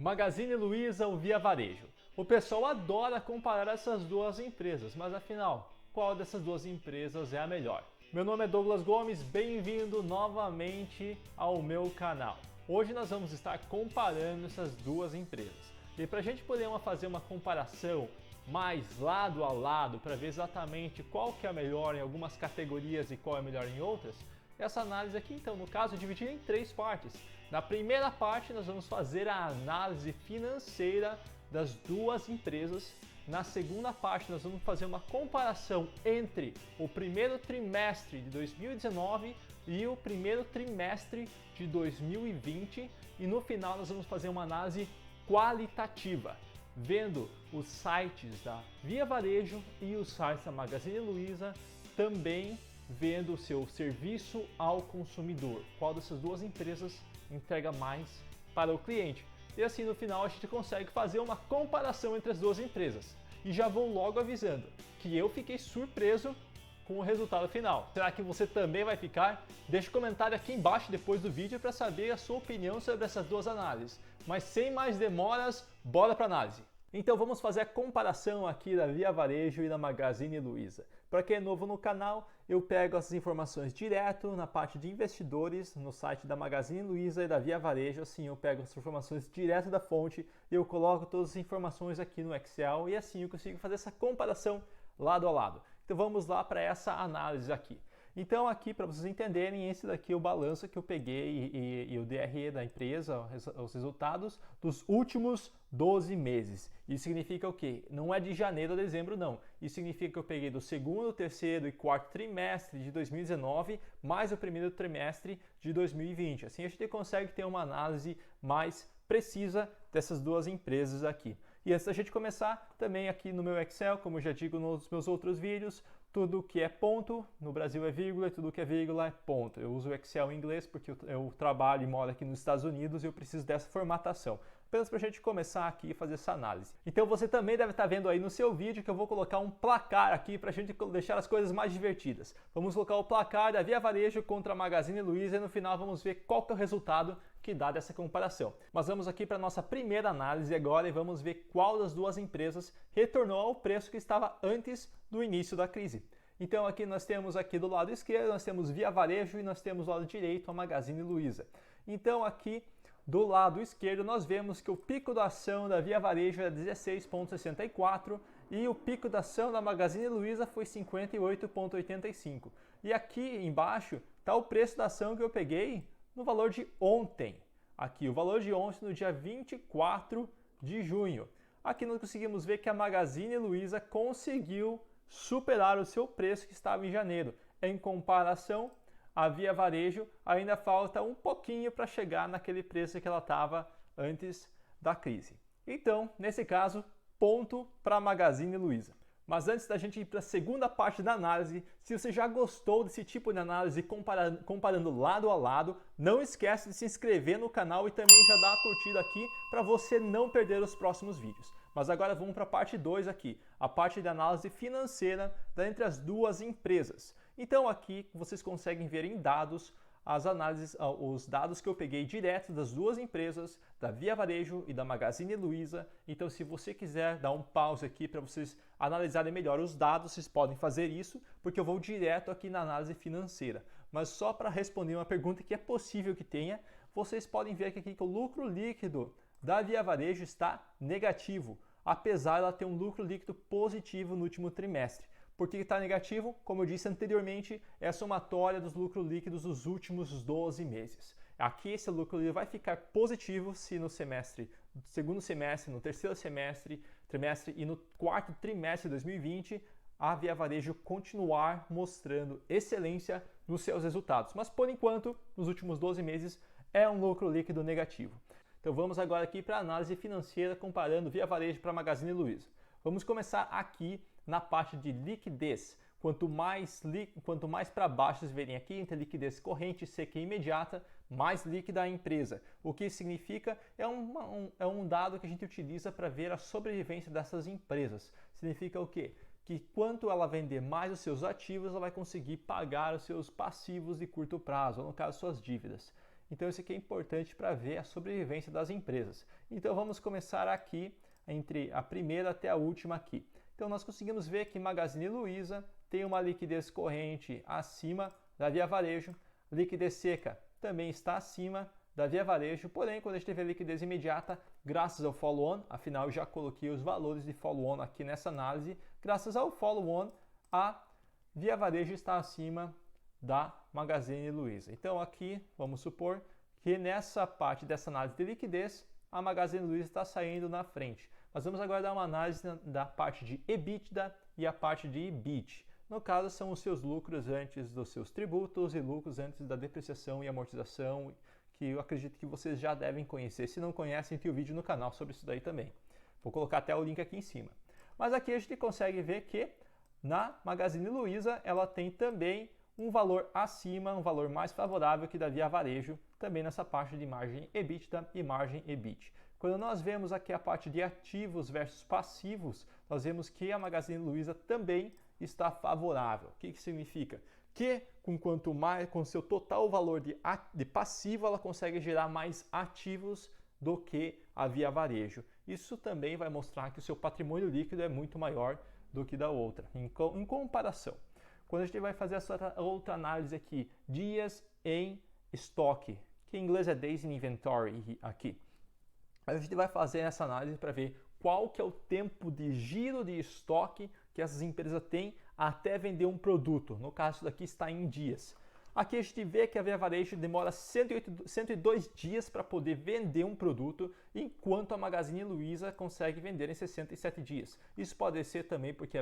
Magazine Luiza ou Via Varejo? O pessoal adora comparar essas duas empresas, mas afinal, qual dessas duas empresas é a melhor? Meu nome é Douglas Gomes, bem-vindo novamente ao meu canal. Hoje nós vamos estar comparando essas duas empresas. E para a gente poder fazer uma comparação mais lado a lado, para ver exatamente qual que é a melhor em algumas categorias e qual é melhor em outras, essa análise aqui, então, no caso, é dividida em três partes. Na primeira parte, nós vamos fazer a análise financeira das duas empresas. Na segunda parte, nós vamos fazer uma comparação entre o primeiro trimestre de 2019 e o primeiro trimestre de 2020. E no final, nós vamos fazer uma análise qualitativa, vendo os sites da Via Varejo e os sites da Magazine Luiza, também vendo o seu serviço ao consumidor, qual dessas duas empresas entrega mais para o cliente. E assim no final a gente consegue fazer uma comparação entre as duas empresas. E já vou logo avisando que eu fiquei surpreso com o resultado final. Será que você também vai ficar? Deixe um comentário aqui embaixo depois do vídeo para saber a sua opinião sobre essas duas análises. Mas sem mais demoras, bora para a análise! Então vamos fazer a comparação aqui da Via Varejo e da Magazine Luiza. Para quem é novo no canal, eu pego essas informações direto na parte de investidores, no site da Magazine Luiza e da Via Varejo. Assim eu pego as informações direto da fonte e eu coloco todas as informações aqui no Excel e assim eu consigo fazer essa comparação lado a lado. Então vamos lá para essa análise aqui. Então aqui, para vocês entenderem, esse daqui é o balanço que eu peguei e o DRE da empresa, os resultados dos últimos 12 meses. Isso significa o quê? Não é de janeiro a dezembro, não. Isso significa que eu peguei do segundo, terceiro e quarto trimestre de 2019, mais o primeiro trimestre de 2020. Assim a gente consegue ter uma análise mais precisa dessas duas empresas aqui. E antes da gente começar, também aqui no meu Excel, como eu já digo nos meus outros vídeos, tudo que é ponto, no Brasil é vírgula, e tudo que é vírgula é ponto. Eu uso o Excel em inglês porque eu trabalho e moro aqui nos Estados Unidos e eu preciso dessa formatação. Apenas para a gente começar aqui e fazer essa análise. Então você também deve estar vendo aí no seu vídeo que eu vou colocar um placar aqui para a gente deixar as coisas mais divertidas. Vamos colocar o placar da Via Varejo contra a Magazine Luiza e no final vamos ver qual que é o resultado que dá dessa comparação. Mas vamos aqui para a nossa primeira análise agora e vamos ver qual das duas empresas retornou ao preço que estava antes do início da crise. Então aqui nós temos aqui do lado esquerdo, nós temos Via Varejo e nós temos do lado direito a Magazine Luiza. Então aqui do lado esquerdo nós vemos que o pico da ação da Via Varejo é 16,64 e o pico da ação da Magazine Luiza foi 58,85. E aqui embaixo está o preço da ação que eu peguei no valor de ontem. Aqui o valor de ontem no dia 24 de junho. Aqui nós conseguimos ver que a Magazine Luiza conseguiu superar o seu preço que estava em janeiro. Em comparação, a Via Varejo ainda falta um pouquinho para chegar naquele preço que ela estava antes da crise. Então, nesse caso, ponto para a Magazine Luiza. Mas antes da gente ir para a segunda parte da análise, se você já gostou desse tipo de análise comparando lado a lado, não esquece de se inscrever no canal e também já dar a curtida aqui para você não perder os próximos vídeos. Mas agora vamos para a parte 2 aqui, a parte de análise financeira entre as duas empresas. Então aqui vocês conseguem ver em dados as análises, os dados que eu peguei direto das duas empresas, da Via Varejo e da Magazine Luiza. Então se você quiser dar um pause aqui para vocês analisarem melhor os dados, vocês podem fazer isso, porque eu vou direto aqui na análise financeira. Mas só para responder uma pergunta que é possível que tenha, vocês podem ver aqui que o lucro líquido da Via Varejo está negativo, apesar de ela ter um lucro líquido positivo no último trimestre. Por que está negativo? Como eu disse anteriormente, é a somatória dos lucros líquidos dos últimos 12 meses. Aqui esse lucro líquido vai ficar positivo se no segundo semestre, no terceiro trimestre e no quarto trimestre de 2020 a Via Varejo continuar mostrando excelência nos seus resultados. Mas por enquanto, nos últimos 12 meses, é um lucro líquido negativo. Então vamos agora aqui para a análise financeira comparando Via Varejo para a Magazine Luiza. Vamos começar aqui na parte de liquidez. Quanto mais para baixo vocês verem aqui, entre liquidez corrente, seca e imediata, mais líquida a empresa. O que significa é um dado que a gente utiliza para ver a sobrevivência dessas empresas. Significa o quê? Que quanto ela vender mais os seus ativos, ela vai conseguir pagar os seus passivos de curto prazo, ou no caso, suas dívidas. Então isso aqui é importante para ver a sobrevivência das empresas. Então vamos começar aqui entre a primeira até a última aqui. Então nós conseguimos ver que Magazine Luiza tem uma liquidez corrente acima da Via Varejo, liquidez seca também está acima da Via Varejo, porém quando a gente teve a liquidez imediata, graças ao follow-on, afinal eu já coloquei os valores de follow-on aqui nessa análise, graças ao follow-on a Via Varejo está acima da Magazine Luiza. Então aqui vamos supor que nessa parte dessa análise de liquidez, a Magazine Luiza está saindo na frente. Mas vamos agora dar uma análise da parte de EBITDA e a parte de EBIT. No caso, são os seus lucros antes dos seus tributos e lucros antes da depreciação e amortização, que eu acredito que vocês já devem conhecer. Se não conhecem, tem um vídeo no canal sobre isso daí também. Vou colocar até o link aqui em cima. Mas aqui a gente consegue ver que na Magazine Luiza ela tem também um valor acima, um valor mais favorável que da Via Varejo, também nessa parte de margem EBITDA e margem EBIT. Quando nós vemos aqui a parte de ativos versus passivos, nós vemos que a Magazine Luiza também está favorável. O que significa? Que com seu total valor de passivo, ela consegue gerar mais ativos do que a Via Varejo. Isso também vai mostrar que o seu patrimônio líquido é muito maior do que da outra, em comparação. Quando a gente vai fazer essa outra análise aqui, dias em estoque, que em inglês é days in inventory aqui. A gente vai fazer essa análise para ver qual que é o tempo de giro de estoque que essas empresas têm até vender um produto. No caso, isso daqui está em dias. Aqui a gente vê que a Via Varejo demora 102 dias para poder vender um produto, enquanto a Magazine Luiza consegue vender em 67 dias. Isso pode ser também porque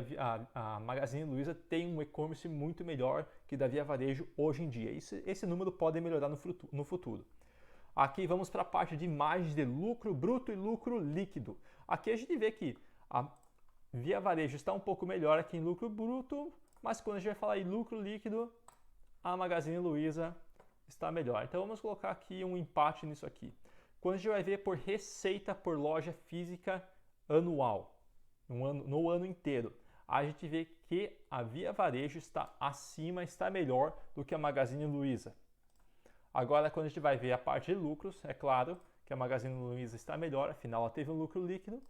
a Magazine Luiza tem um e-commerce muito melhor que da Via Varejo hoje em dia. Esse número pode melhorar no futuro. Aqui vamos para a parte de margens de lucro bruto e lucro líquido. Aqui a gente vê que a Via Varejo está um pouco melhor aqui em lucro bruto, mas quando a gente vai falar em lucro líquido, a Magazine Luiza está melhor. Então vamos colocar aqui um empate nisso aqui. Quando a gente vai ver por receita por loja física anual, no ano inteiro, a gente vê que a Via Varejo está acima, está melhor do que a Magazine Luiza. Agora, quando a gente vai ver a parte de lucros, é claro que a Magazine Luiza está melhor, afinal ela teve um lucro líquido.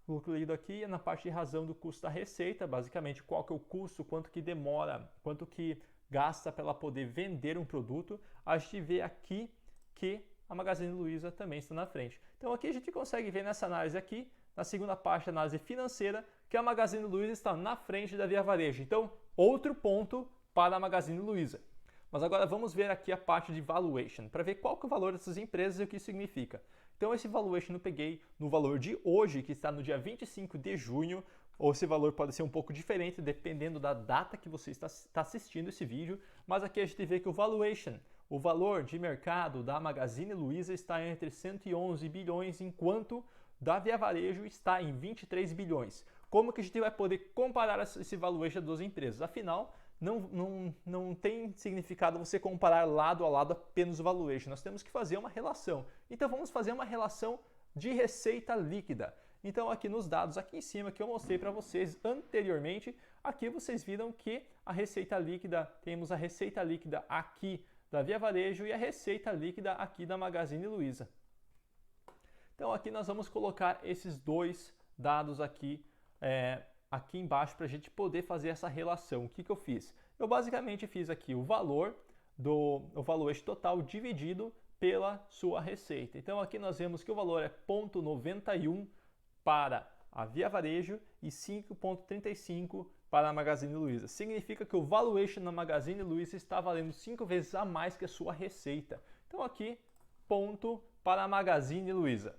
O lucro líquido aqui é na parte de razão do custo da receita, basicamente qual que é o custo, quanto que demora, quanto que gasta para ela poder vender um produto. A gente vê aqui que a Magazine Luiza também está na frente. Então aqui a gente consegue ver nessa análise aqui, na segunda parte da análise financeira, que a Magazine Luiza está na frente da Via Varejo. Então, outro ponto para a Magazine Luiza. Mas agora vamos ver aqui a parte de valuation, para ver qual que é o valor dessas empresas e o que significa. Então esse valuation eu peguei no valor de hoje, que está no dia 25 de junho, ou esse valor pode ser um pouco diferente dependendo da data que você está assistindo esse vídeo, mas aqui a gente vê que o valuation, o valor de mercado da Magazine Luiza está entre 111 bilhões, enquanto da Via Varejo está em 23 bilhões. Como que a gente vai poder comparar esse valuation das duas empresas? Afinal, não tem significado você comparar lado a lado apenas o valuation. Nós temos que fazer uma relação. Então vamos fazer uma relação de receita líquida. Então aqui nos dados aqui em cima que eu mostrei para vocês anteriormente, aqui vocês viram que a receita líquida, temos a receita líquida aqui da Via Varejo e a receita líquida aqui da Magazine Luiza. Então aqui nós vamos colocar esses dois dados aqui aqui embaixo para a gente poder fazer essa relação. O que eu fiz? Eu basicamente fiz aqui o valor o valuation total dividido pela sua receita. Então aqui nós vemos que o valor é 0,91 para a Via Varejo e 5,35 para a Magazine Luiza. Significa que o valuation na Magazine Luiza está valendo 5 vezes a mais que a sua receita. Então aqui, ponto para a Magazine Luiza.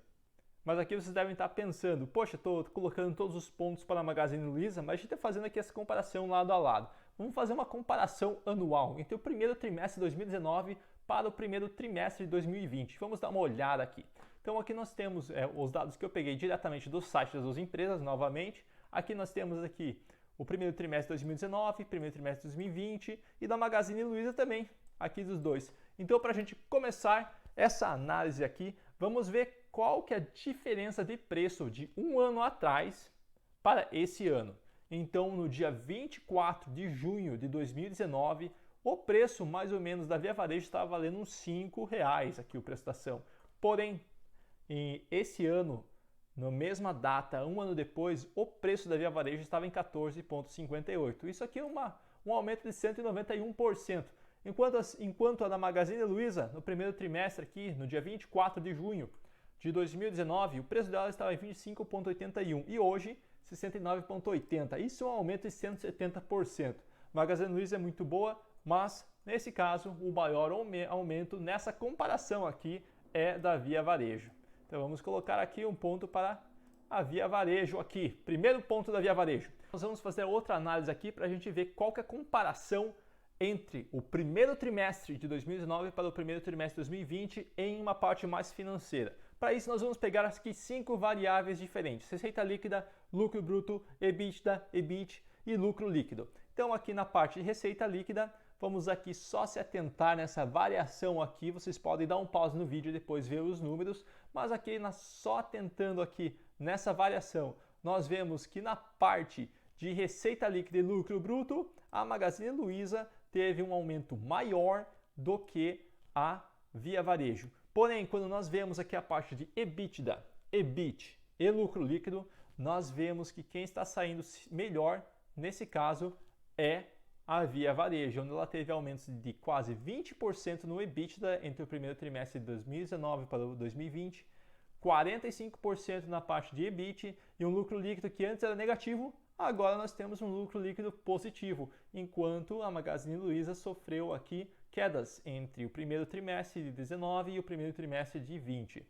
Mas aqui vocês devem estar pensando, poxa, estou colocando todos os pontos para a Magazine Luiza, mas a gente está fazendo aqui essa comparação lado a lado. Vamos fazer uma comparação anual entre o primeiro trimestre de 2019 para o primeiro trimestre de 2020. Vamos dar uma olhada aqui. Então aqui nós temos os dados que eu peguei diretamente do site das duas empresas, novamente. Aqui nós temos aqui o primeiro trimestre de 2019, primeiro trimestre de 2020 e da Magazine Luiza também, aqui dos dois. Então para a gente começar essa análise aqui, vamos ver qual que é a diferença de preço de um ano atrás para esse ano. Então, no dia 24 de junho de 2019, O preço, mais ou menos, da Via Varejo estava valendo uns R$5 aqui o preço da ação. Porém, esse ano, na mesma data, um ano depois, o preço da Via Varejo estava em 14,58. Isso aqui é um aumento de 191%. Enquanto a da Magazine Luiza, no primeiro trimestre aqui, no dia 24 de junho de 2019, o preço dela estava em 25,81 e hoje 69,80. Isso é um aumento de 170%. Magazine Luiza é muito boa, mas nesse caso o maior aumento nessa comparação aqui é da Via Varejo. Então vamos colocar aqui um ponto para a Via Varejo aqui. Primeiro ponto da Via Varejo. Nós vamos fazer outra análise aqui para a gente ver qual que é a comparação entre o primeiro trimestre de 2019 para o primeiro trimestre de 2020 em uma parte mais financeira. Para isso nós vamos pegar aqui 5 variáveis diferentes: receita líquida, lucro bruto, EBITDA, EBIT e lucro líquido. Então aqui na parte de receita líquida, vamos aqui só se atentar nessa variação aqui. Vocês podem dar um pause no vídeo e depois ver os números, mas aqui só atentando aqui nessa variação, nós vemos que na parte de receita líquida e lucro bruto, a Magazine Luiza teve um aumento maior do que a Via Varejo. Porém, quando nós vemos aqui a parte de EBITDA, EBIT e lucro líquido, nós vemos que quem está saindo melhor, nesse caso, é a Via Varejo, onde ela teve aumentos de quase 20% no EBITDA entre o primeiro trimestre de 2019 para o 2020, 45% na parte de EBIT e um lucro líquido que antes era negativo, agora nós temos um lucro líquido positivo, enquanto a Magazine Luiza sofreu aqui quedas entre o primeiro trimestre de 19 e o primeiro trimestre de 20.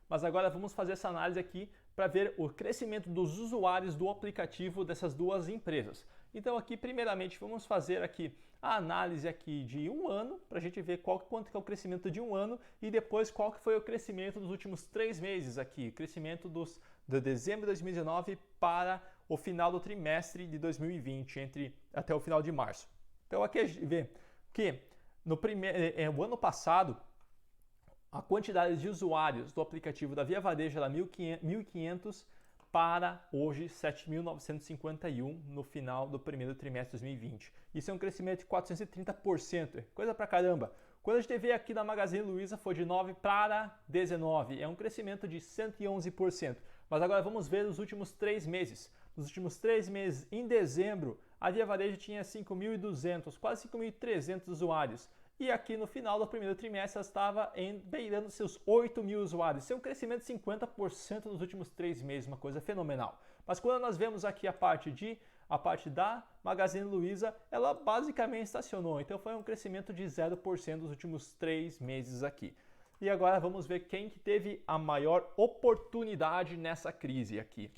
Mas agora vamos fazer essa análise aqui para ver o crescimento dos usuários do aplicativo dessas duas empresas. Então aqui primeiramente vamos fazer aqui a análise aqui de um ano, para a gente ver quanto que é o crescimento de um ano e depois qual que foi o crescimento dos últimos 3 meses aqui, crescimento de dezembro de 2019 para o final do trimestre de 2020, até o final de março. Então aqui a gente vê que o ano passado, a quantidade de usuários do aplicativo da Via Varejo era 1.500 para hoje 7.951 no final do primeiro trimestre de 2020. Isso é um crescimento de 430%, coisa pra caramba. Quando a gente vê aqui na Magazine Luiza foi de 9 para 19, é um crescimento de 111%. Mas agora vamos ver os últimos 3 meses. Nos últimos 3 meses, em dezembro, a Via Varejo tinha 5.200, quase 5.300 usuários. E aqui no final do primeiro trimestre ela estava beirando seus 8.000 usuários. Isso é um crescimento de 50% nos últimos 3 meses, uma coisa fenomenal. Mas quando nós vemos aqui a parte da Magazine Luiza, ela basicamente estacionou. Então foi um crescimento de 0% nos últimos 3 meses aqui. E agora vamos ver quem que teve a maior oportunidade nessa crise aqui.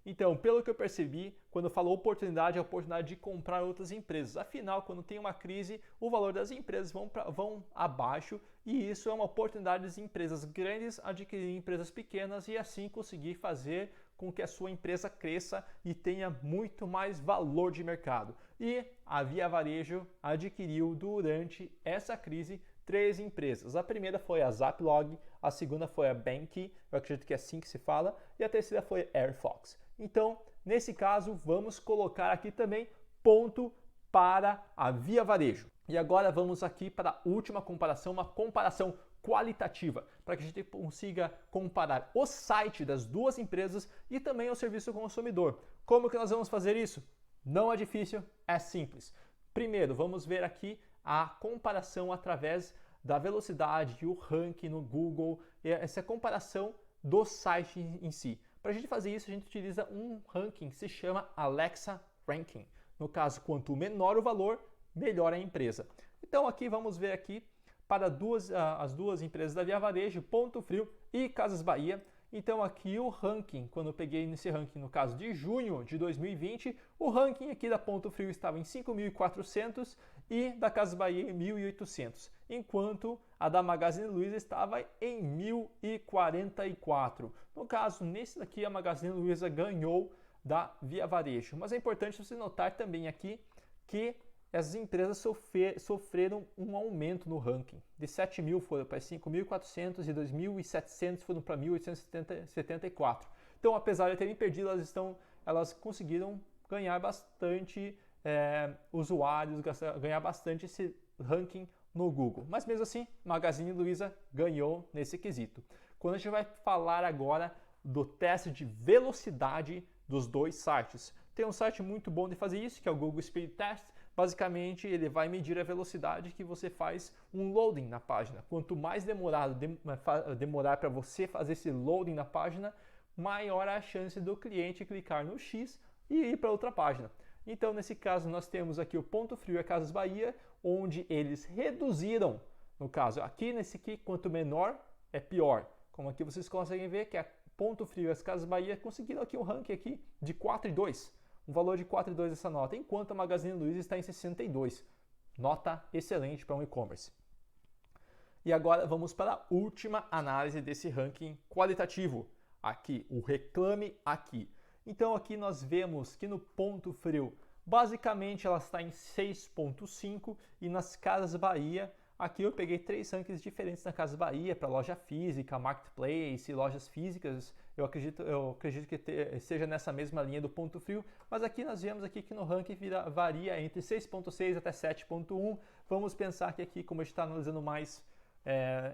Então, pelo que eu percebi, quando eu falo oportunidade, é a oportunidade de comprar outras empresas. Afinal, quando tem uma crise, o valor das empresas vão abaixo e isso é uma oportunidade das empresas grandes adquirirem empresas pequenas e assim conseguir fazer com que a sua empresa cresça e tenha muito mais valor de mercado. E a Via Varejo adquiriu durante essa crise 3 empresas. A primeira foi a Zaplog, a segunda foi a Banqi, eu acredito que é assim que se fala, e a terceira foi a Airfox. Então, nesse caso, vamos colocar aqui também ponto para a Via Varejo. E agora vamos aqui para a última comparação, uma comparação qualitativa, para que a gente consiga comparar o site das duas empresas e também o serviço ao consumidor. Como que nós vamos fazer isso? Não é difícil, é simples. Primeiro, vamos ver aqui a comparação através da velocidade e o ranking no Google, essa comparação do site em si. Para a gente fazer isso, a gente utiliza um ranking que se chama Alexa Ranking. No caso, quanto menor o valor, melhor a empresa. Então aqui vamos ver aqui para as duas empresas da Via Varejo, Ponto Frio e Casas Bahia. Então aqui o ranking, quando eu peguei nesse ranking no caso de junho de 2020, o ranking aqui da Ponto Frio estava em 5.400 e da Casas Bahia em 1.800, enquanto a da Magazine Luiza estava em 1.044. No caso, nesse daqui a Magazine Luiza ganhou da Via Varejo. Mas é importante você notar também aqui que as empresas sofreram um aumento no ranking. De 7.000 foram para 5.400 e 2.700 foram para 1.874. Então, apesar de terem perdido, elas conseguiram ganhar bastante usuários, ganhar bastante ranking no Google. Mas mesmo assim, Magazine Luiza ganhou nesse quesito. Quando a gente vai falar agora do teste de velocidade dos dois sites. Tem um site muito bom de fazer isso, que é o Google Speed Test. Basicamente, ele vai medir a velocidade que você faz um loading na página. Quanto mais demorar para você fazer esse loading na página, maior a chance do cliente clicar no X e ir para outra página. Então, nesse caso, nós temos aqui o Ponto Frio e a Casas Bahia, onde eles reduziram, no caso, aqui nesse aqui, quanto menor é pior. Como aqui vocês conseguem ver que a Ponto Frio e as Casas Bahia conseguiram aqui um ranking aqui de 4,2, um valor de 4,2 essa nota, enquanto a Magazine Luiza está em 62. Nota excelente para um e-commerce. E agora vamos para a última análise desse ranking qualitativo. Aqui, o Reclame Aqui. Então aqui nós vemos que no Ponto Frio, basicamente ela está em 6,5 e nas Casas Bahia, aqui eu peguei 3 rankings diferentes na Casas Bahia para loja física, marketplace, lojas físicas. Eu acredito que seja nessa mesma linha do Ponto Frio, mas aqui nós vemos aqui que no ranking varia entre 6,6 até 7,1. Vamos pensar que aqui, como a gente está analisando mais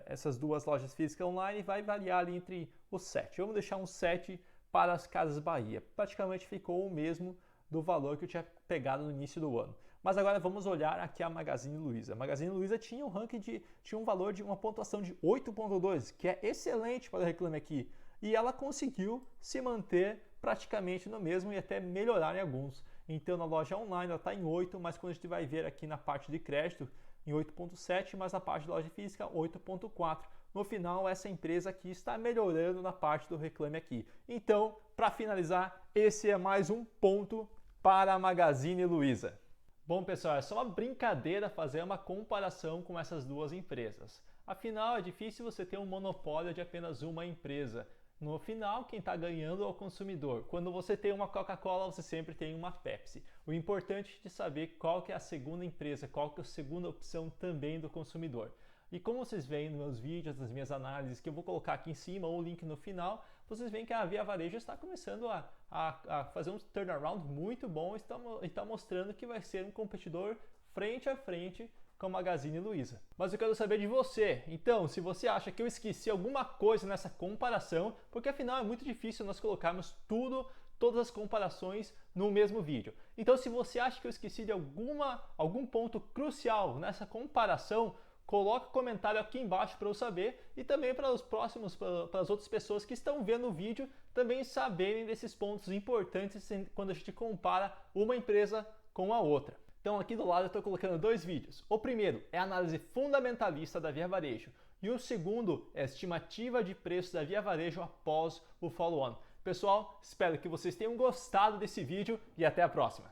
essas duas lojas físicas online, vai variar ali entre os 7. Vamos deixar um 7 para as Casas Bahia. Praticamente ficou o mesmo do valor que eu tinha pegado no início do ano. Mas agora vamos olhar aqui a Magazine Luiza. A Magazine Luiza tinha um valor de uma pontuação de 8,2, que é excelente para o Reclame Aqui. E ela conseguiu se manter praticamente no mesmo e até melhorar em alguns. Então na loja online ela está em 8, mas quando a gente vai ver aqui na parte de crédito, em 8,7, mas na parte de loja física 8,4. No final, essa empresa aqui está melhorando na parte do Reclame Aqui. Então, para finalizar, esse é mais um ponto para a Magazine Luiza. Bom, pessoal, é só uma brincadeira fazer uma comparação com essas duas empresas. Afinal, é difícil você ter um monopólio de apenas uma empresa. No final, quem está ganhando é o consumidor. Quando você tem uma Coca-Cola, você sempre tem uma Pepsi. O importante é saber qual que é a segunda empresa, qual que é a segunda opção também do consumidor. E como vocês veem nos meus vídeos, nas minhas análises, que eu vou colocar aqui em cima ou o link no final, vocês veem que a Via Varejo está começando a fazer um turnaround muito bom e está mostrando que vai ser um competidor frente a frente com a Magazine Luiza. Mas eu quero saber de você. Então, se você acha que eu esqueci alguma coisa nessa comparação, porque afinal é muito difícil nós colocarmos todas as comparações no mesmo vídeo. Então, se você acha que eu esqueci de algum ponto crucial nessa comparação, coloque comentário aqui embaixo para eu saber e também para as outras pessoas que estão vendo o vídeo também saberem desses pontos importantes quando a gente compara uma empresa com a outra. Então aqui do lado eu estou colocando 2 vídeos. O primeiro é a análise fundamentalista da Via Varejo e o segundo é a estimativa de preço da Via Varejo após o follow-on. Pessoal, espero que vocês tenham gostado desse vídeo e até a próxima!